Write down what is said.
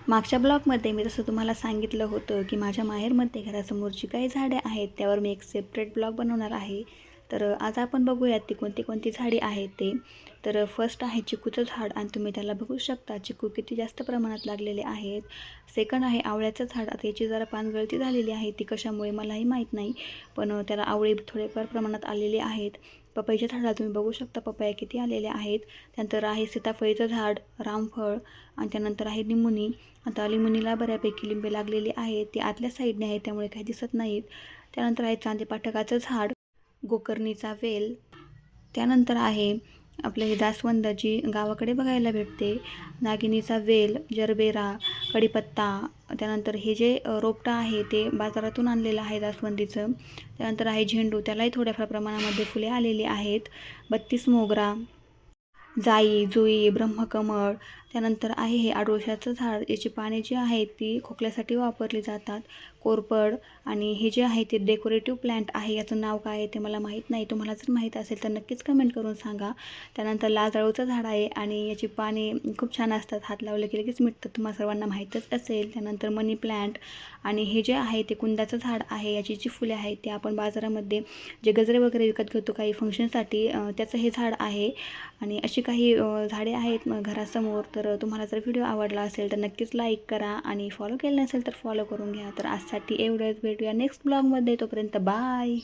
मागच्या ब्लॉगमध्ये मी जसं तुम्हाला सांगितलं होतं की माझ्या माहेरमध्ये घरासमोर जी काही झाडे आहेत त्यावर मी एक सेपरेट ब्लॉग बनवणार आहे. तर आज आपण बघूयात ती कोणती कोणती झाडे आहेत ते. तर फर्स्ट आहे चिकूचं झाड आणि तुम्ही त्याला बघू शकता चिकू किती जास्त प्रमाणात लागलेले आहेत. सेकंड आहे आवळ्याचं झाड. आता याची जरा पानगळती झालेली आहे, ती कशामुळे मलाही माहीत नाही, पण त्याला आवळे थोडेफार प्रमाणात आलेले आहेत. पपईच्या झाडाला तुम्ही बघू शकता पपया किती आलेले आहेत. त्यानंतर आहे सीताफळीचं झाड, रामफळ आणि त्यानंतर आहे लिंबुनी. आता लिंबुनीला बऱ्यापैकी लिंबे लागलेली आहेत, ती आतल्या साईडने आहे त्यामुळे काही दिसत नाहीत. त्यानंतर आहे चांदेपाटकाचं झाड, गोकर्णीचा वेल. त्यानंतर आहे आपलं हे जास्वंद जी गावाकडे बघायला भेटते, नागिनीचा वेल, जरबेरा, कढीपत्ता. त्यानंतर हे जे रोपटं आहे ते बाजारातून आणलेलं आहे जास्वंदीचं. त्यानंतर आहे झेंडू, त्यालाही थोड्याफार प्रमाणामध्ये फुले आलेली आहेत. 32 मोगरा, जाई, जुई, ब्रह्मकमळ. त्यानंतर आहे हे अडुळशाचं झाड, याची पाने जी आहेत ती खोकल्यासाठी वापरली जातात. कोरपड. आणि हे जे आहे ते डेकोरेटिव्ह प्लांट आहे, याचं नाव काय आहे ते मला माहीत नाही. तुम्हाला जर माहीत असेल तर नक्कीच कमेंट करून सांगा. त्यानंतर लाजाळूचं झाड आहे आणि याची पाने खूप छान असतात, हात लावले की लगेच मिटतात, तुम्हाला सर्वांना माहीतच असेल. त्यानंतर मनी प्लांट. आणि हे जे आहे ते कुंदाचं झाड आहे, याची जी फुले आहेत ते आपण बाजारामध्ये जे गजरे वगैरे विकत घेतो काही फंक्शनसाठी, त्याचं हे झाड आहे. आणि अशी काही झाडे आहेत घरासमोर. तर तुम्हाला जर व्हिडिओ आवडला असेल तर नक्कीच लाईक करा आणि फॉलो केलं नसेल तर फॉलो करून घ्या. तर आजसाठी एवढंच, भेटूया नेक्स्ट ब्लॉगमध्ये, तोपर्यंत बाय.